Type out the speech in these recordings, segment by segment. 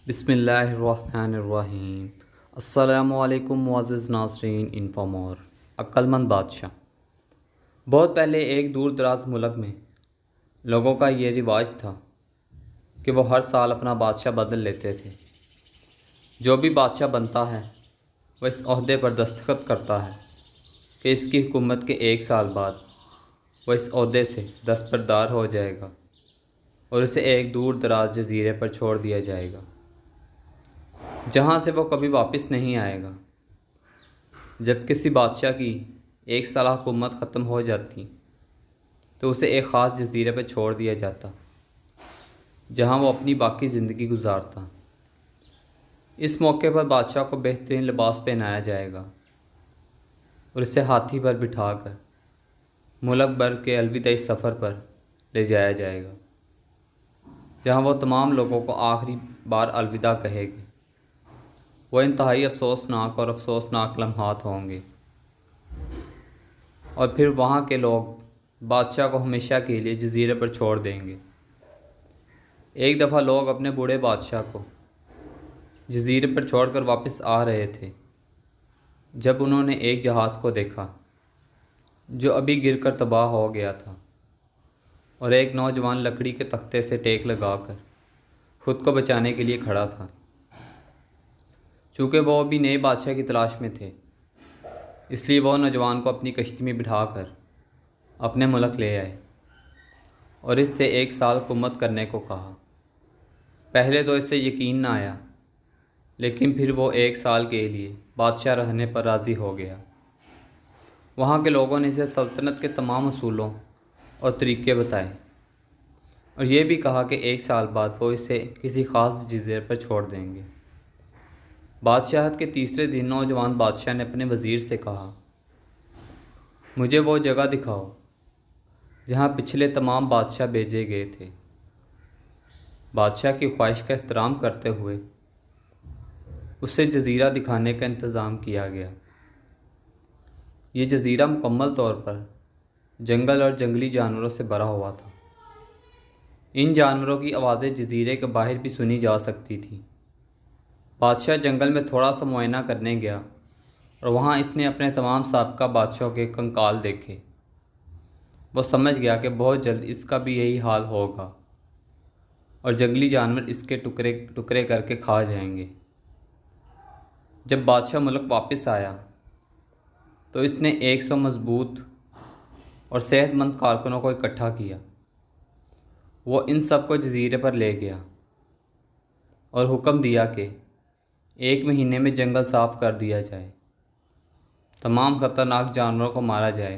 بسم اللہ الرحمن الرحیم۔ السلام علیکم معزز ناظرین۔ انفامور عقل مند بادشاہ۔ بہت پہلے ایک دور دراز ملک میں لوگوں کا یہ رواج تھا کہ وہ ہر سال اپنا بادشاہ بدل لیتے تھے۔ جو بھی بادشاہ بنتا ہے وہ اس عہدے پر دستخط کرتا ہے کہ اس کی حکومت کے 1 سال بعد وہ اس عہدے سے دستبردار ہو جائے گا اور اسے ایک دور دراز جزیرے پر چھوڑ دیا جائے گا، جہاں سے وہ کبھی واپس نہیں آئے گا۔ جب کسی بادشاہ کی 1 سالہ حکومت ختم ہو جاتی تو اسے ایک خاص جزیرے پر چھوڑ دیا جاتا، جہاں وہ اپنی باقی زندگی گزارتا۔ اس موقع پر بادشاہ کو بہترین لباس پہنایا جائے گا اور اسے ہاتھی پر بٹھا کر ملک بھر کے الوداعی سفر پر لے جایا جائے گا، جہاں وہ تمام لوگوں کو آخری بار الوداع کہے گی۔ وہ انتہائی افسوسناک لمحات ہوں گے، اور پھر وہاں کے لوگ بادشاہ کو ہمیشہ کے لیے جزیرے پر چھوڑ دیں گے۔ ایک دفعہ لوگ اپنے بوڑھے بادشاہ کو جزیرے پر چھوڑ کر واپس آ رہے تھے جب انہوں نے ایک جہاز کو دیکھا جو ابھی گر کر تباہ ہو گیا تھا، اور ایک نوجوان لکڑی کے تختے سے ٹیک لگا کر خود کو بچانے کے لیے کھڑا تھا۔ چونکہ وہ ابھی نئے بادشاہ کی تلاش میں تھے، اس لیے وہ نوجوان کو اپنی کشتی میں بٹھا کر اپنے ملک لے آئے اور اس سے 1 سال حکومت کرنے کو کہا۔ پہلے تو اس سے یقین نہ آیا، لیکن پھر وہ 1 سال کے لیے بادشاہ رہنے پر راضی ہو گیا۔ وہاں کے لوگوں نے اسے سلطنت کے تمام اصولوں اور طریقے بتائے، اور یہ بھی کہا کہ 1 سال بعد وہ اسے کسی خاص جزیرے پر چھوڑ دیں گے۔ بادشاہت کے تیسرے دن نوجوان بادشاہ نے اپنے وزیر سے کہا، مجھے وہ جگہ دکھاؤ جہاں پچھلے تمام بادشاہ بھیجے گئے تھے۔ بادشاہ کی خواہش کا احترام کرتے ہوئے اسے جزیرہ دکھانے کا انتظام کیا گیا۔ یہ جزیرہ مکمل طور پر جنگل اور جنگلی جانوروں سے بھرا ہوا تھا۔ ان جانوروں کی آوازیں جزیرے کے باہر بھی سنی جا سکتی تھیں۔ بادشاہ جنگل میں تھوڑا سا معائنہ کرنے گیا اور وہاں اس نے اپنے تمام سابقہ بادشاہوں کے کنکال دیکھے۔ وہ سمجھ گیا کہ بہت جلد اس کا بھی یہی حال ہوگا اور جنگلی جانور اس کے ٹکڑے ٹکڑے کر کے کھا جائیں گے۔ جب بادشاہ ملک واپس آیا تو اس نے 100 مضبوط اور صحت مند کارکنوں کو اکٹھا کیا۔ وہ ان سب کو جزیرے پر لے گیا اور حکم دیا کہ 1 مہینے میں جنگل صاف کر دیا جائے، تمام خطرناک جانوروں کو مارا جائے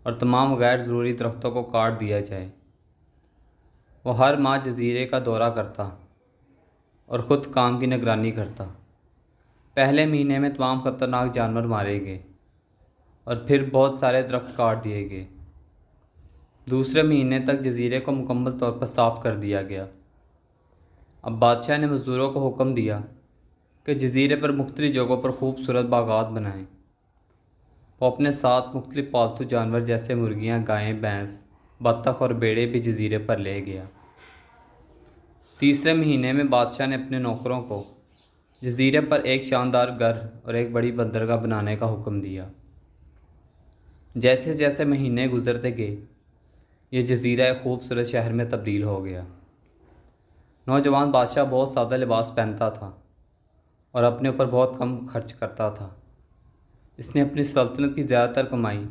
اور تمام غیر ضروری درختوں کو کاٹ دیا جائے۔ وہ ہر ماہ جزیرے کا دورہ کرتا اور خود کام کی نگرانی کرتا۔ پہلے مہینے میں تمام خطرناک جانور مارے گئے اور پھر بہت سارے درخت کاٹ دیے گئے۔ دوسرے مہینے تک جزیرے کو مکمل طور پر صاف کر دیا گیا۔ اب بادشاہ نے مزدوروں کو حکم دیا کہ جزیرے پر مختلف جگہوں پر خوبصورت باغات بنائیں۔ وہ اپنے ساتھ مختلف پالتو جانور جیسے مرغیاں، گائیں، بھینس، بطخ اور بھیڑیں بھی جزیرے پر لے گیا۔ تیسرے مہینے میں بادشاہ نے اپنے نوکروں کو جزیرے پر ایک شاندار گھر اور ایک بڑی بندرگاہ بنانے کا حکم دیا۔ جیسے جیسے مہینے گزرتے گئے یہ جزیرہ ایک خوبصورت شہر میں تبدیل ہو گیا۔ نوجوان بادشاہ بہت سادہ لباس پہنتا تھا اور اپنے اوپر بہت کم خرچ کرتا تھا۔ اس نے اپنی سلطنت کی زیادہ تر کمائی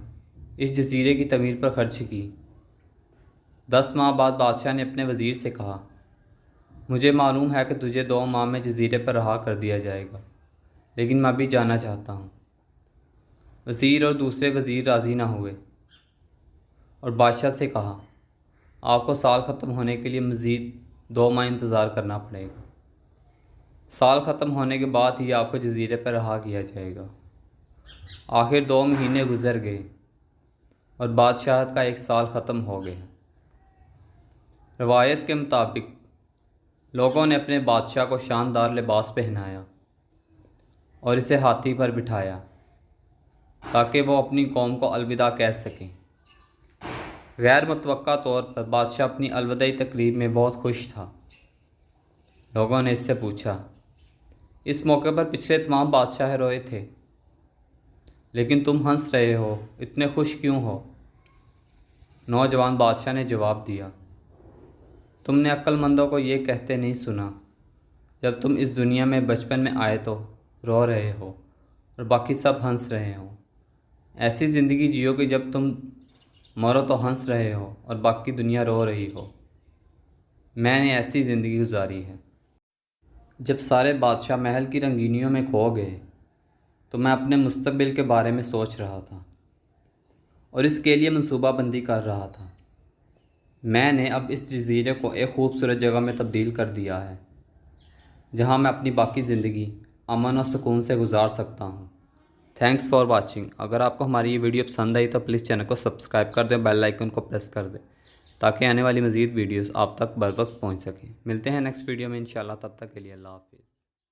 اس جزیرے کی تعمیر پر خرچ کی۔ 10 ماہ بعد بادشاہ نے اپنے وزیر سے کہا، مجھے معلوم ہے کہ تجھے 2 ماہ میں جزیرے پر رہا کر دیا جائے گا، لیکن میں بھی جانا چاہتا ہوں۔ وزیر اور دوسرے وزیر راضی نہ ہوئے اور بادشاہ سے کہا، آپ کو سال ختم ہونے کے لیے مزید 2 ماہ انتظار کرنا پڑے گا۔ سال ختم ہونے کے بعد ہی آپ کو جزیرے پر رہا کیا جائے گا۔ آخر 2 مہینے گزر گئے اور بادشاہت کا 1 سال ختم ہو گیا۔ روایت کے مطابق لوگوں نے اپنے بادشاہ کو شاندار لباس پہنایا اور اسے ہاتھی پر بٹھایا تاکہ وہ اپنی قوم کو الوداع کہہ سکیں۔ غیر متوقع طور پر بادشاہ اپنی الوداعی تقریب میں بہت خوش تھا۔ لوگوں نے اس سے پوچھا۔ اس موقع پر پچھلے تمام بادشاہ روئے تھے، لیکن تم ہنس رہے ہو، اتنے خوش کیوں ہو؟ نوجوان بادشاہ نے جواب دیا، تم نے عقل مندوں کو یہ کہتے نہیں سنا، جب تم اس دنیا میں بچپن میں آئے تو رو رہے ہو اور باقی سب ہنس رہے ہوں۔ ایسی زندگی جیو کہ جب تم مرو تو ہنس رہے ہو اور باقی دنیا رو رہی ہو۔ میں نے ایسی زندگی گزاری ہے۔ جب سارے بادشاہ محل کی رنگینیوں میں کھو گئے تو میں اپنے مستقبل کے بارے میں سوچ رہا تھا اور اس کے لیے منصوبہ بندی کر رہا تھا۔ میں نے اب اس جزیرے کو ایک خوبصورت جگہ میں تبدیل کر دیا ہے، جہاں میں اپنی باقی زندگی امن اور سکون سے گزار سکتا ہوں۔ Thanks for watching. اگر آپ کو ہماری یہ ویڈیو پسند آئی تو پلیز چینل کو سبسکرائب کر دیں، بیل آئیکن کو پریس کر دیں تاکہ آنے والی مزید ویڈیوز آپ تک بر وقت پہنچ سکیں۔ ملتے ہیں نیکسٹ ویڈیو میں انشاءاللہ، تب تک کے لیے اللہ حافظ۔